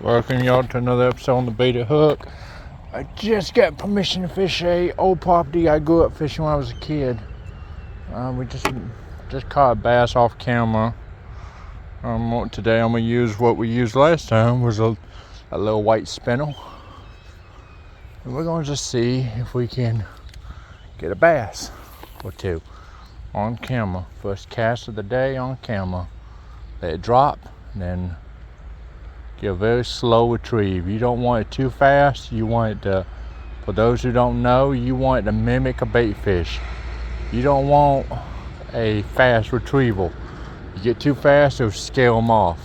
Welcome y'all to another episode on the Baited Hook. I just got permission to fish a old property I grew up fishing when I was a kid. We just caught a bass off camera. Today I'm gonna use what we used last time, was a little white spinel, and we're gonna just see if we can get a bass or two on camera. First cast of the day on camera. Let it drop, and then get a very slow retrieve. You don't want it too fast. You want it to, for those who don't know, you want it to mimic a bait fish. You don't want a fast retrieval. You get too fast, it'll scale them off.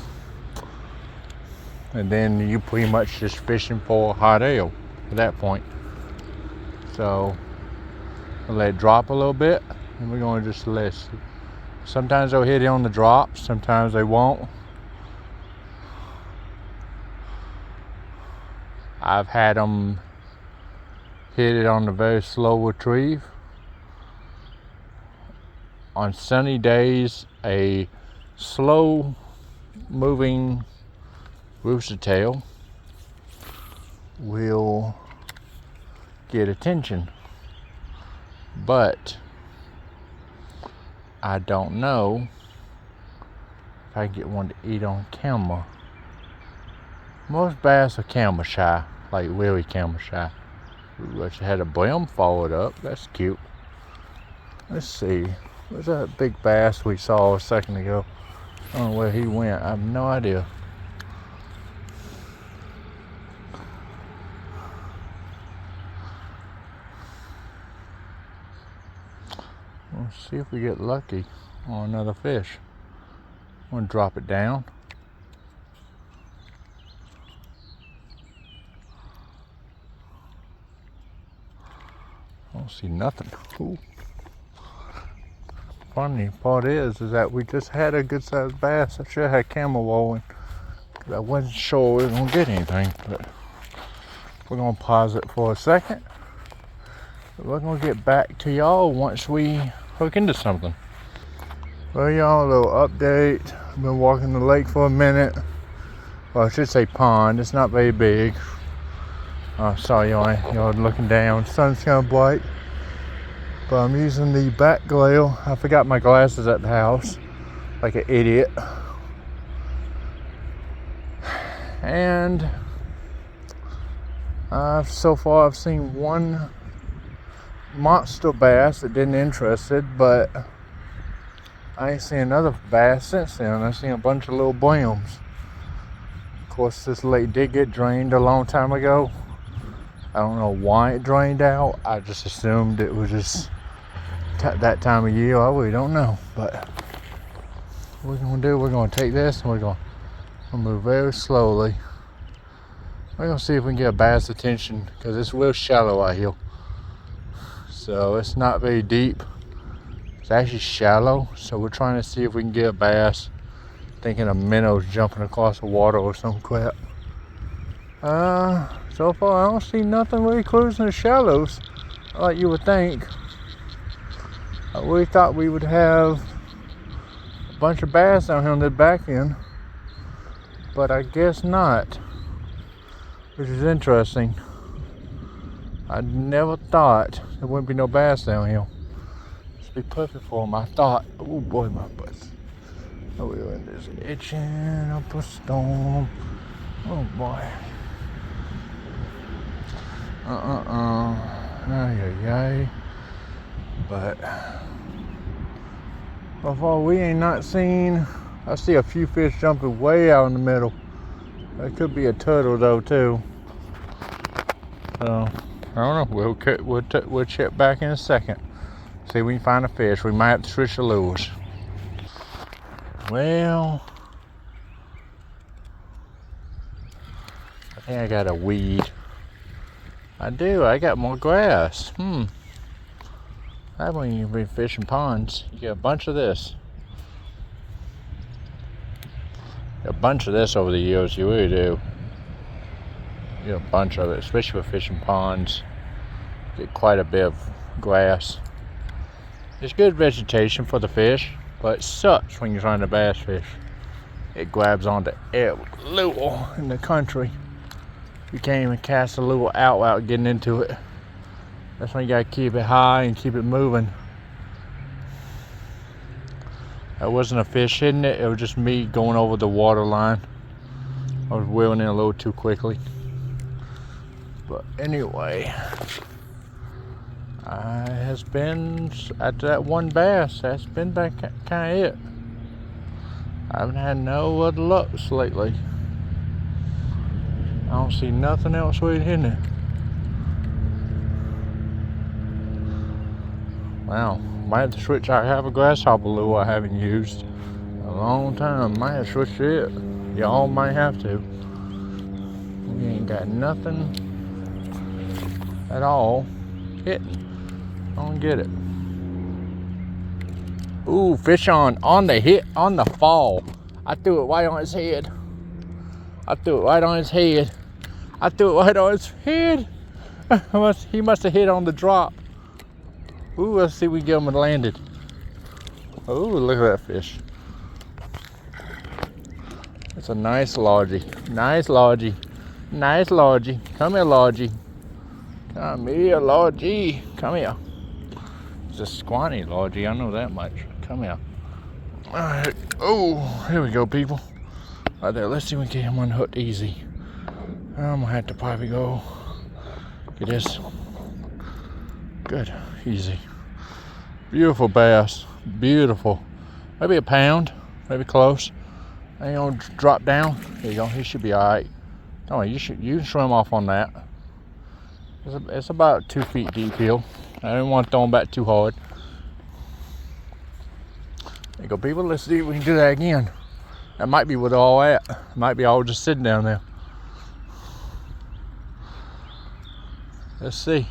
And then you pretty much just fishing for hot ale at that point. So I'll let it drop a little bit, and we're going to just list. Sometimes they'll hit it on the drop, sometimes they won't. I've had them hit it on a very slow retrieve. On sunny days, a slow moving rooster tail will get attention. But I don't know if I can get one to eat on camera. Most bass are camera shy, like really camera shy. We actually had a brim followed up. That's cute. Let's see. Where's that big bass we saw a second ago? I don't know where he went. I have no idea. Let's see if we get lucky on another fish. I'm gonna drop it down. I don't see nothing. Ooh. Funny part is that we just had a good sized bass. I should have had camera rolling, because I wasn't sure we were gonna get anything. But we're gonna pause it for a second. We're gonna get back to y'all once we hook into something. Well, y'all, a little update. I've been walking the lake for a minute. Well, I should say pond. It's not very big. I saw y'all looking down. Sun's kind of bright, but I'm using the back glare. I forgot my glasses at the house, like an idiot. And so far I've seen one monster bass that didn't interest it, but I ain't seen another bass since then. I've seen a bunch of little brims. Of course, this lake did get drained a long time ago. I don't know why it drained out. I just assumed it was just that time of year. I really don't know. But what we're going to do, we're going to take this and we're going to move very slowly. We're going to see if we can get a bass attention, because it's real shallow out here. So it's not very deep. It's actually shallow. So we're trying to see if we can get a bass. Thinking of minnows jumping across the water or some crap. So far I don't see nothing really cruising the shallows like you would think. I really thought we would have a bunch of bass down here on the back end, but I guess not, which is interesting. I never thought there wouldn't be no bass down here. This would be perfect for them. I thought, oh boy, my butt. Oh, we were in this itching up a storm. Oh boy. Ay. But so far we ain't not seen. I see a few fish jumping way out in the middle. That could be a turtle though too. So I don't know. We'll check back in a second. See if we can find a fish. We might have to switch the lures. Well, I think I got a weed. I do. I got more grass. That when you've been fishing ponds, you get a bunch of this. A bunch of this over the years, you really do. You get a bunch of it, especially for fishing ponds. You get quite a bit of grass. It's good vegetation for the fish, but it sucks when you're trying to bass fish. it grabs onto every lure in the country. You can't even cast a lure out without getting into it. That's when you gotta keep it high and keep it moving. That wasn't a fish hitting it, it was just me going over the water line. I was wheeling in a little too quickly. But anyway, has been at that one bass. That's been kind of it. I haven't had no other lucks lately. I don't see nothing else with hitting it. Wow, might have to switch. I have a grasshopper lure I haven't used in a long time. Might have to switch to it. Y'all might have to. We ain't got nothing at all hitting. I don't get it. Ooh, fish on the hit, on the fall. I threw it right on his head. I threw it right on his head. I threw it right on his head. He must have hit on the drop. Ooh, let's see if we get him landed. Ooh, look at that fish. It's a nice lodgy. Nice lodgy. Nice lodgy. Come here, lodgy. Come here, lodgy. Come here. It's a squatty lodgy, I know that much. Come here. Alright. Oh, here we go, people. Right there. Let's see if we can get him unhooked easy. I'm gonna have to probably go get this. Good. Easy. Beautiful bass. Beautiful. Maybe a pound. Maybe close. Ain't gonna drop down. There you go. He should be alright. Oh, you can swim off on that. It's about 2 feet deep here. I didn't want to throw him back too hard. There you go, people. Let's see if we can do that again. That might be what all at. It might be all just sitting down there. Let's see.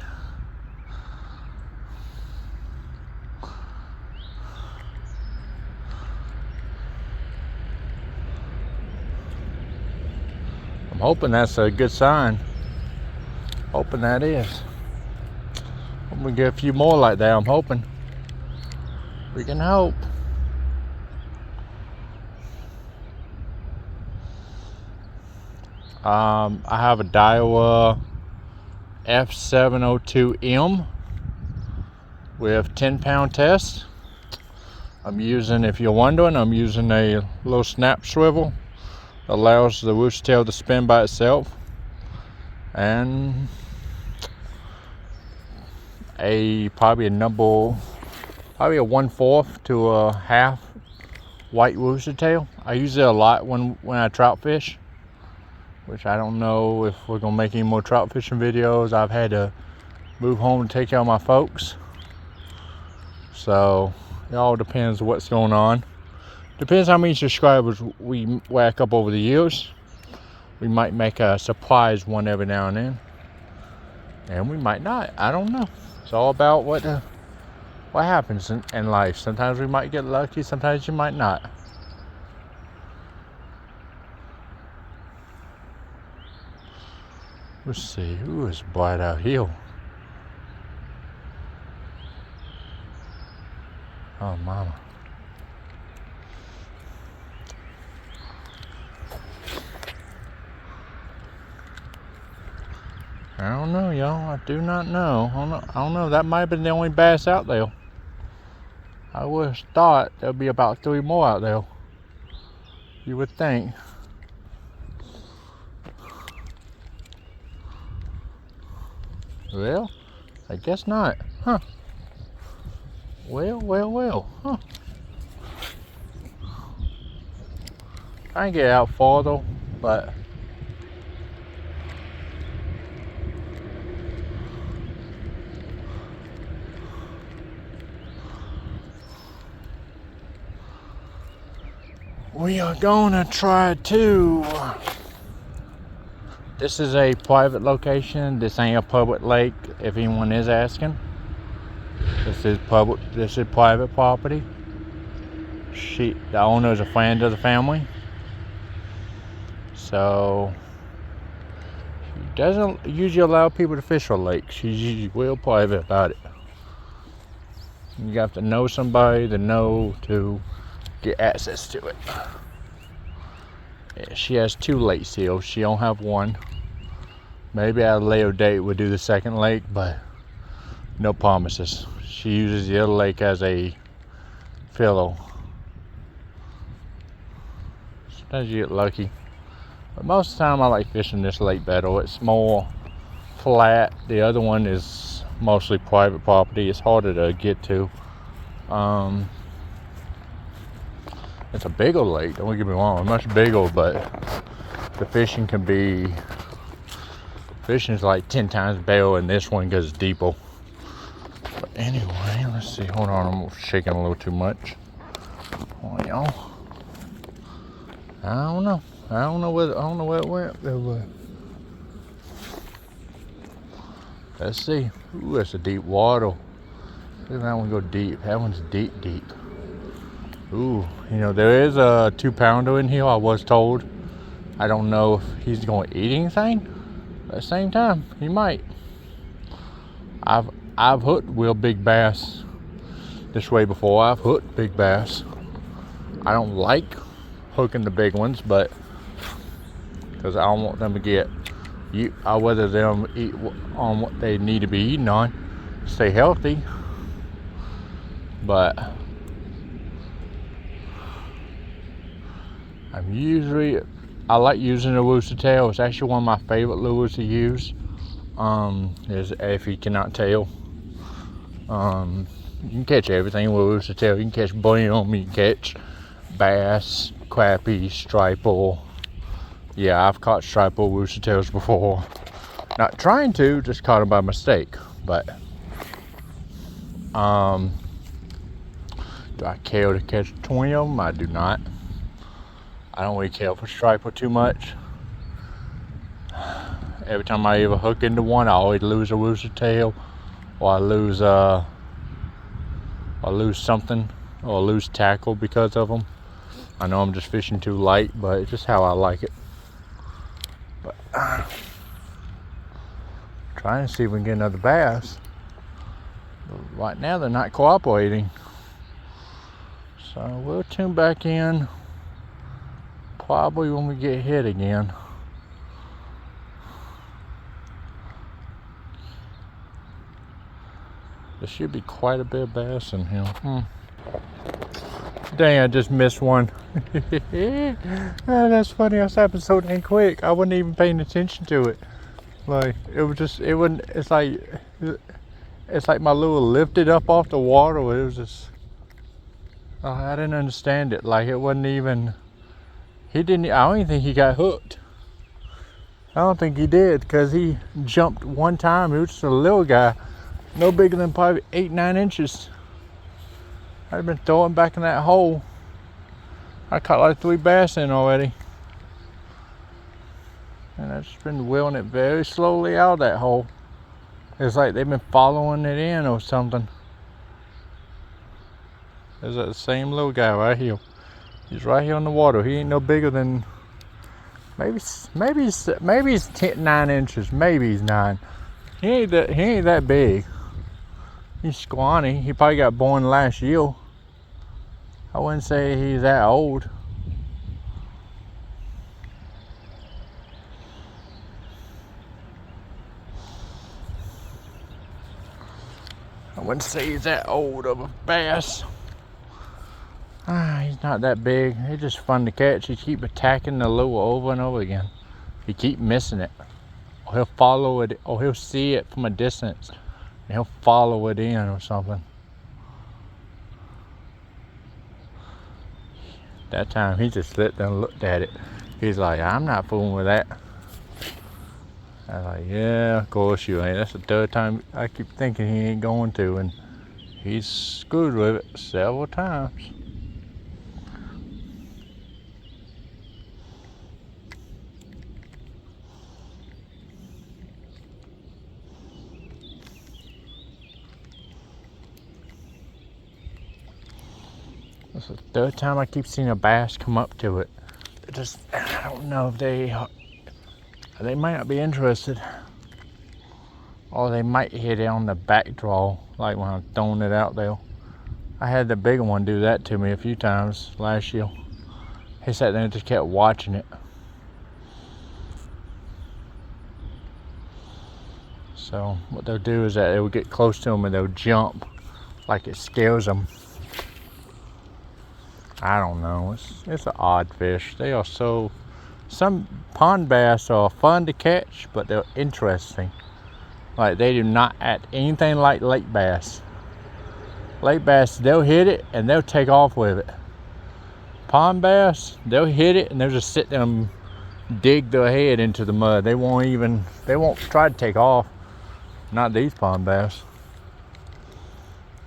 I'm hoping that's a good sign. Hoping that is. We get a few more like that, I'm hoping. We can hope. I have a Daiwa F702M with 10-pound test. I'm using, if you're wondering, I'm using a little snap swivel that allows the rooster tail to spin by itself, and probably a 1/4 to a half white rooster tail. I use it a lot when I trout fish, which I don't know if we're gonna make any more trout fishing videos. I've had to move home to take care of my folks, so it all depends what's going on. Depends how many subscribers we whack up over the years. We might make a surprise one every now and then, and we might not. I don't know. It's all about what happens in life. Sometimes we might get lucky, sometimes you might not. Let's see, ooh, it's bright out here. Oh, mama. I don't know, y'all. I do not know. I don't know. That might have been the only bass out there. I would have thought there'd be about 3 more out there. You would think. Well, I guess not. Huh. Well. Huh. I can get out farther, but we are gonna try to. This is a private location. This ain't a public lake, if anyone is asking. This is public. This is private property. The owner is a friend of the family, so she doesn't usually allow people to fish her lake. She's usually real private about it. You have to know somebody to get access to it. She has 2 lake seals. She don't have one. Maybe at a later date we'll do the second lake, but no promises. She uses the other lake as a filler. Sometimes you get lucky. But most of the time I like fishing this lake better. It's more flat. The other one is mostly private property. It's harder to get to. It's a bigger lake, don't get me wrong, much bigger, but the fishing is like 10 times better in this one because it's deeper. But anyway, let's see, hold on, I'm shaking a little too much. Oh, y'all. I don't know where it went. Let's see. Ooh, that's a deep water. Look at that one go deep. That one's deep. Ooh, there is a 2-pounder in here, I was told. I don't know if he's going to eat anything, but at the same time, he might. I've hooked real big bass this way before. I've hooked big bass. I don't like hooking the big ones, but because I don't want them to get I whether them eat on what they need to be eating on, stay healthy. But I like using a rooster tail. It's actually one of my favorite lures to use. If you cannot tell, you can catch everything with a rooster tail. You can catch brim, you can catch bass, crappie, striper. Yeah, I've caught striper rooster tails before. Not trying to, just caught them by mistake. But do I care to catch 20 of them? I do not. I don't really care for striper too much. Every time I ever hook into one, I always lose a rooster tail, or I lose something, or lose tackle because of them. I know I'm just fishing too light, but it's just how I like it. But trying to see if we can get another bass. But right now they're not cooperating, so we'll tune back in probably when we get hit again. There should be quite a bit of bass in here. Dang, I just missed one. That's funny, that's happened so dang quick. I wasn't even paying attention to it. Like, it's like my lure lifted up off the water. It was just, I didn't understand it. Like, it wasn't even, I don't even think he got hooked. I don't think he did, because he jumped one time. He was just a little guy, no bigger than probably 8-9 inches. I've been throwing back in that hole. I caught like 3 bass in already. And I've just been wheeling it very slowly out of that hole. It's like they've been following it in or something. There's that same little guy right here. He's right here in the water. He ain't no bigger than maybe he's 9 inches. Maybe he's 9. He ain't that big. He's scrawny. He probably got born last year. I wouldn't say he's that old. I wouldn't say he's that old of a bass. He's not that big. He's just fun to catch. He keep attacking the lure over and over again. He keep missing it. Or he'll follow it, or he'll see it from a distance and he'll follow it in or something. That time he just sat there and looked at it. He's like, I'm not fooling with that. I was like, yeah, of course you ain't. That's the 3rd time I keep thinking he ain't going to, and he's screwed with it several times. That's the 3rd time I keep seeing a bass come up to it. I don't know if they might not be interested, or they might hit it on the back draw, like when I'm throwing it out there. I had the bigger one do that to me a few times last year. He sat there and just kept watching it. So what they'll do is that they will get close to them and they'll jump like it scares them. I don't know. It's an odd fish. They are so. Some pond bass are fun to catch, but they're interesting. Like, they do not act anything like lake bass. Lake bass, they'll hit it and they'll take off with it. Pond bass, they'll hit it and they'll just sit there and dig their head into the mud. They won't try to take off. Not these pond bass.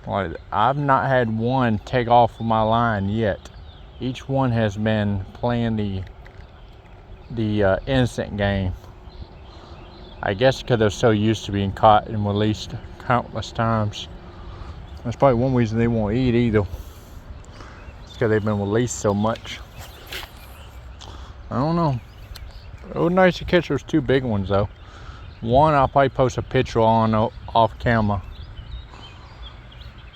Like, I've not had one take off with my line yet. Each one has been playing the innocent game. I guess because they're so used to being caught and released countless times. That's probably one reason they won't eat either. It's because they've been released so much. I don't know. It was nice to catch those two big ones though. One I'll probably post a picture on off camera.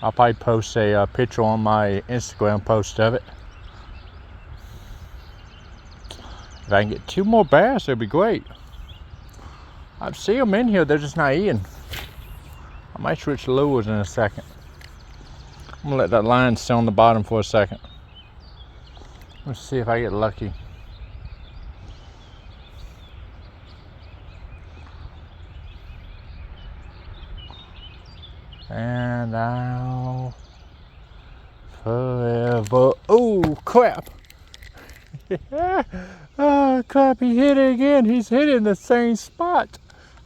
I'll probably post a picture on my Instagram post of it. If I can get two more bass, that'd be great. I see them in here, they're just not eating. I might switch lures in a second. I'm gonna let that line sit on the bottom for a second. Let's see if I get lucky. And I'll forever. Oh crap! Oh crap! He hit it again. He's hitting the same spot.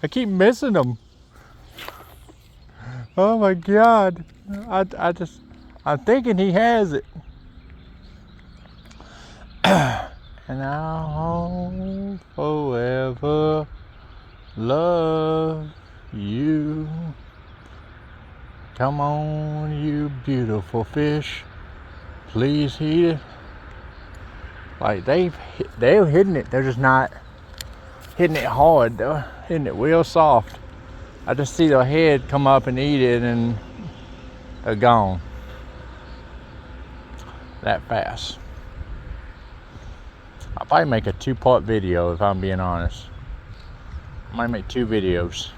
I keep missing him. Oh my God! I'm thinking he has it. And I'll forever love you. Come on, you beautiful fish. Please eat it. Like, they're hitting it. They're just not hitting it hard. They're hitting it real soft. I just see their head come up and eat it and they're gone. That fast. I'll probably make a 2-part video if I'm being honest. I might make 2 videos.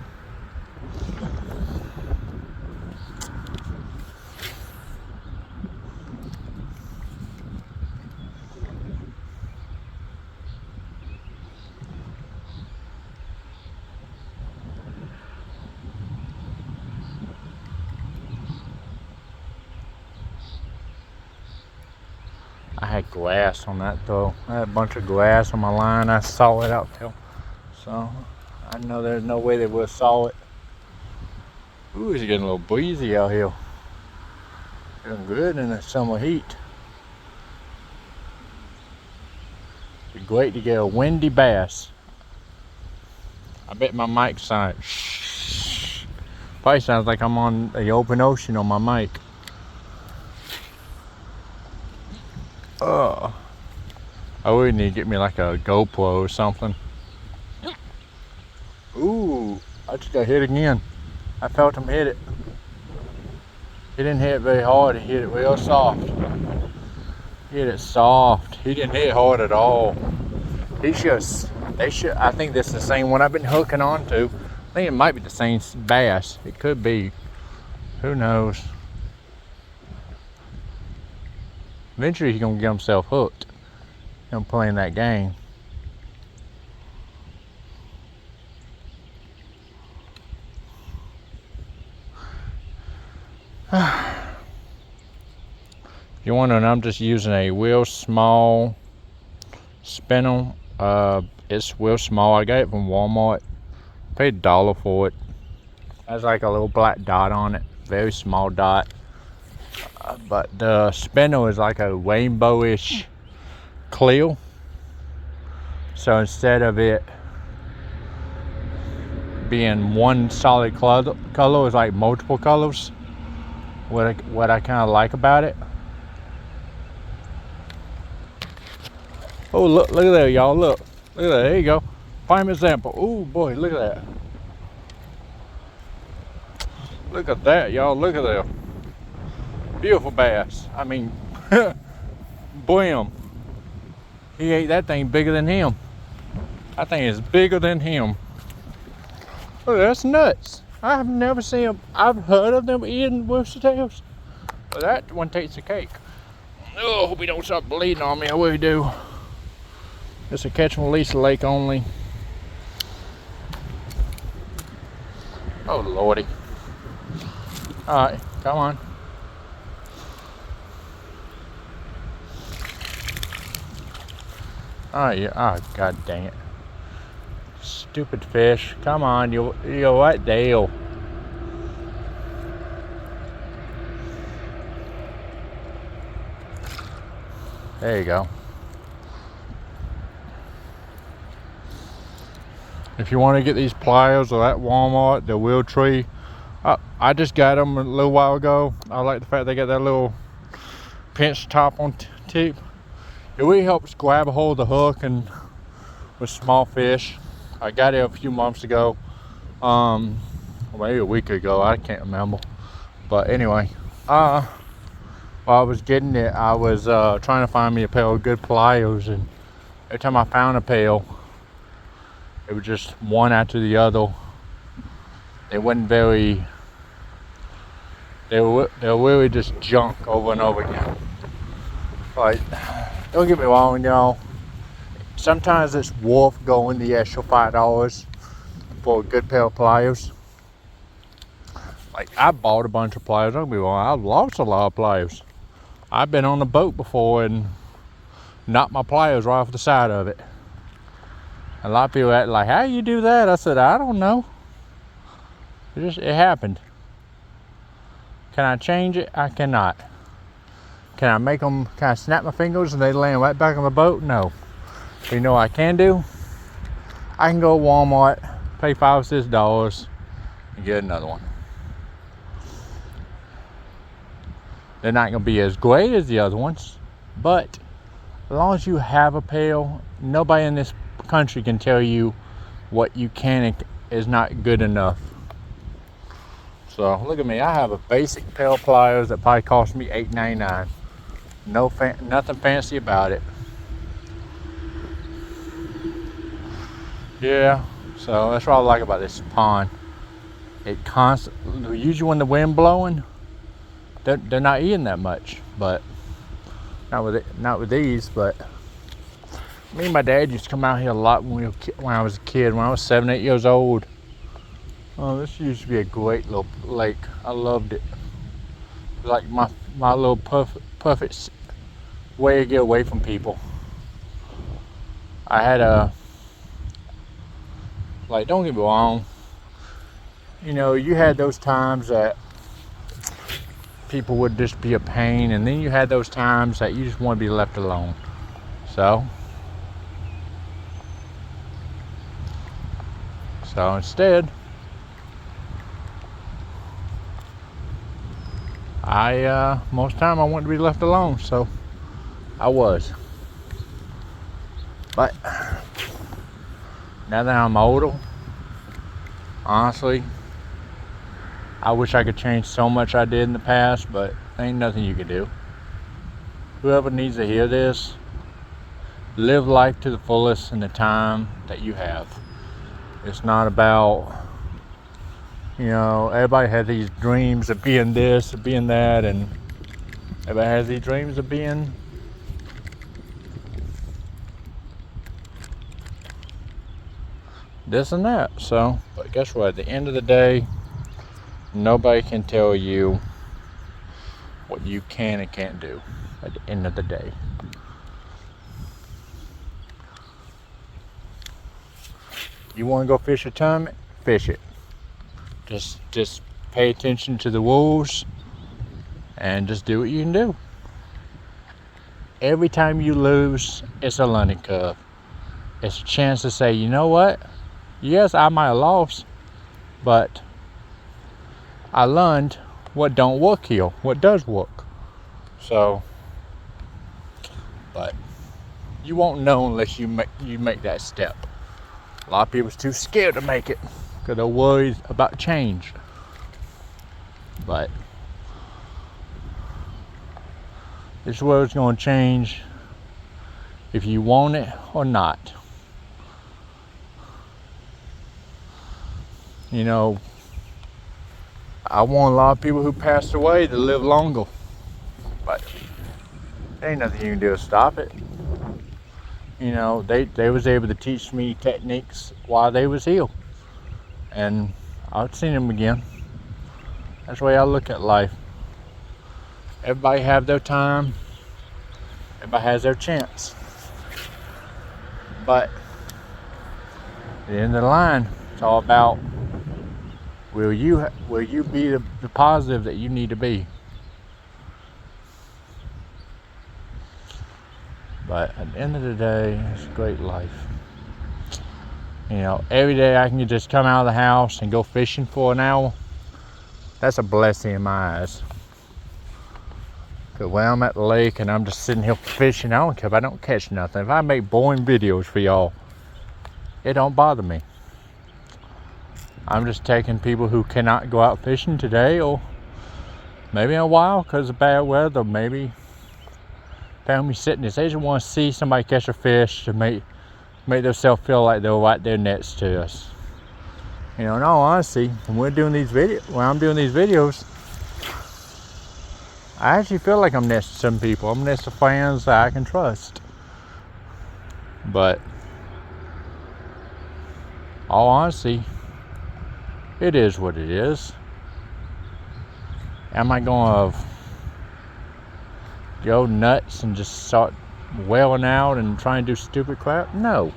I had glass on that though. I had a bunch of glass on my line. I saw it out there. So I know there's no way they would have saw it. Ooh, it's getting a little breezy out here. Feeling good in the summer heat. It's great to get a windy bass. I bet my mic sounds shh. Probably sounds like I'm on the open ocean on my mic. I would need to get me like a GoPro or something. Ooh, I just got hit again. I felt him hit it. He didn't hit it very hard, he hit it real soft. He hit it soft. He didn't hit it hard at all. I think this is the same one I've been hooking on to. I think it might be the same bass. It could be. Who knows? Eventually he's gonna get himself hooked. Him playing that game. If you're wondering, I'm just using a real small spinel. It's real small. I got it from Walmart. Paid $1 for it. Has like a little black dot on it. Very small dot. But the spinel is like a rainbowish clear. So instead of it being one solid color, it's like multiple colors. What I kind of like about it. Oh, look at that, y'all. Look at that. There you go. Prime example. Oh boy, look at that. Look at that, y'all. Look at that. Beautiful bass. I mean, blam. He ate that thing bigger than him. That thing is bigger than him. Oh, that's nuts. I've never seen them. I've heard of them eating rooster tails, but that one takes the cake. Oh, hope he don't start bleeding on me. I really do. It's a catch and release lake only. Oh lordy. Alright, come on. Oh yeah, oh god dang it. Stupid fish. Come on, you're what deal? There you go. If you want to get these pliers or that Walmart, the Will Tree, I just got them a little while ago. I like the fact they got that little pinch top on tip. It really helps grab a hold of the hook and with small fish. I got it a few months ago, maybe a week ago. I can't remember. But anyway, while I was getting it, I was trying to find me a pair of good pliers, and every time I found a pair, it was just one after the other. They wasn't very. They were really just junk over and over again. Like, don't get me wrong, y'all. Sometimes it's worth going the extra $5 for a good pair of pliers. Like, I bought a bunch of pliers. Don't get me wrong, I've lost a lot of pliers. I've been on a boat before and knocked my pliers right off the side of it. A lot of people act like, how you do that? I said, I don't know. It happened. Can I change it? I cannot. Can I snap my fingers and they land right back on the boat? No. But you know what I can do? I can go to Walmart, pay $5 or $6 and get another one. They're not gonna be as great as the other ones, but as long as you have a pail, nobody in this country can tell you what you can and is not good enough. So look at me, I have a basic pair of pliers that probably cost me $8.99. Nothing fancy about it. Yeah, so that's what I like about this pond. It constantly, usually when the wind blowing, they're not eating that much, but not with these. But me and my dad used to come out here a lot when I was a kid. When I was 7, 8 years old. Oh, this used to be a great little lake. I loved it. It was like my little perfect way to get away from people. I had like, don't get me wrong, you know, you had those times that people would just be a pain, and then you had those times that you just want to be left alone. So instead, most of the time I wanted to be left alone, so I was. But now that I'm older, honestly, I wish I could change so much I did in the past, but ain't nothing you can do. Whoever needs to hear this, live life to the fullest in the time that you have. It's not about, you know, everybody has these dreams of being this, of being that, and everybody has these dreams of being this and that. So, but guess what? At the end of the day, nobody can tell you what you can and can't do at the end of the day. You want to go fish a tournament? Fish it. Just pay attention to the rules and just do what you can do. Every time you lose, it's a learning curve. It's a chance to say, you know what? Yes, I might have lost, but I learned what don't work here, what does work. So, but you won't know unless you make that step. A lot of people's too scared to make it because they're worried about change. But this world's going to change if you want it or not. You know, I want a lot of people who passed away to live longer, but there ain't nothing you can do to stop it. You know, they was able to teach me techniques while they was here, and I've seen them again. That's the way I look at life. Everybody have their time. Everybody has their chance. But at the end of the line, it's all about will you be the positive that you need to be. But at the end of the day, it's a great life. You know, every day I can just come out of the house and go fishing for an hour. That's a blessing in my eyes. Because when I'm at the lake and I'm just sitting here fishing, I don't care if I don't catch nothing. If I make boring videos for y'all, it don't bother me. I'm just taking people who cannot go out fishing today, or maybe in a while because of bad weather, maybe family sickness. They just want to see somebody catch a fish to make themselves feel like they're right there next to us. You know, in all honesty, when I'm doing these videos, I actually feel like I'm next to some people. I'm next to fans that I can trust. But all honesty, it is what it is. Am I going to go nuts and just start wailing out and try and do stupid crap? No.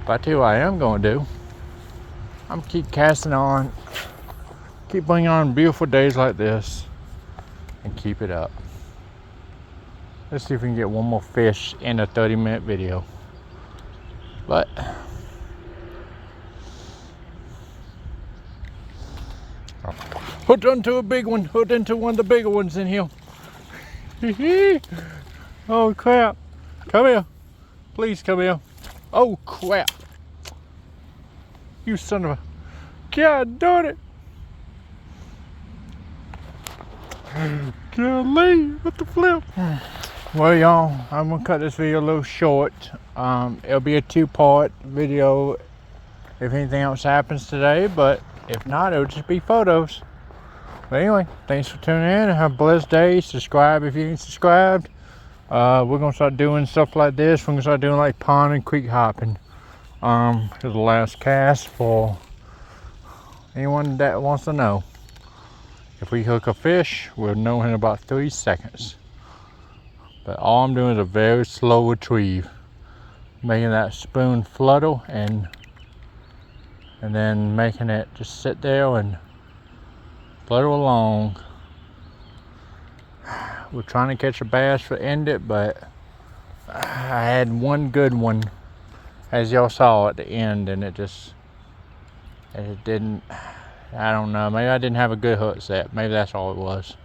But I tell you what I am going to do. I'm keep casting on, keep bringing on beautiful days like this, and keep it up. Let's see if we can get one more fish in a 30-minute video. But hooked onto a big one, hooked into one of the bigger ones in here. Oh crap. Come here. Please come here. Oh crap. You son of a... God darn it. Golly, what the flip? Well, y'all, I'm gonna cut this video a little short. It'll be a 2-part video if anything else happens today, but if not, it'll just be photos. But anyway, thanks for tuning in. Have a blessed day. Subscribe if you ain't subscribed. We're gonna start doing stuff like this. We're gonna start doing like pond and creek hopping. Here's the last cast for anyone that wants to know. If we hook a fish, we'll know in about 3 seconds. But all I'm doing is a very slow retrieve, making that spoon flutter and then making it just sit there and flutter along. We're trying to catch a bass to end it, but I had one good one, as y'all saw at the end, and it didn't, I don't know, maybe I didn't have a good hook set. Maybe that's all it was.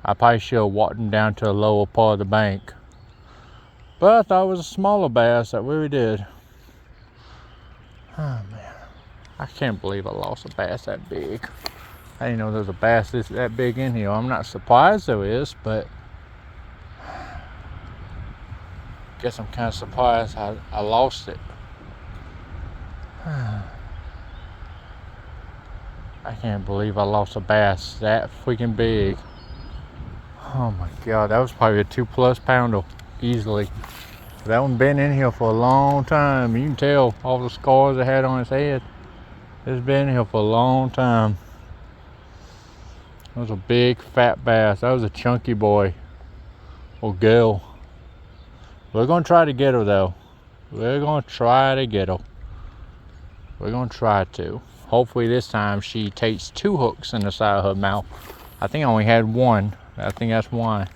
I probably should have walked him down to the lower part of the bank. But I thought it was a smaller bass, that really did. Oh man, I can't believe I lost a bass that big. I didn't know there was a bass that big in here. I'm not surprised there is, but guess I'm kind of surprised I lost it. I can't believe I lost a bass that freaking big. Oh my god, that was probably a 2+ pounder easily. That one been in here for a long time. You can tell all the scars it had on its head. It's been here for a long time. That was a big fat bass. That was a chunky boy or girl. We're gonna try to get her though. We're gonna try to get her. We're gonna try to. Hopefully this time she takes 2 hooks in the side of her mouth. I think I only had one. I think that's why.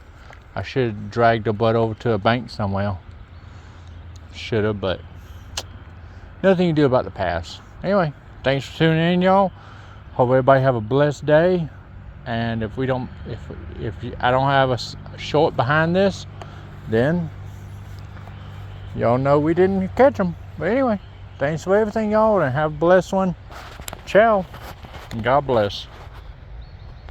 I should have dragged her butt over to a bank somewhere. Should have, but nothing you can do about the past. Anyway, thanks for tuning in, y'all. Hope everybody have a blessed day. And if I don't have a short behind this, then y'all know we didn't catch them. But anyway, thanks for everything, y'all, and have a blessed one. Ciao, and God bless.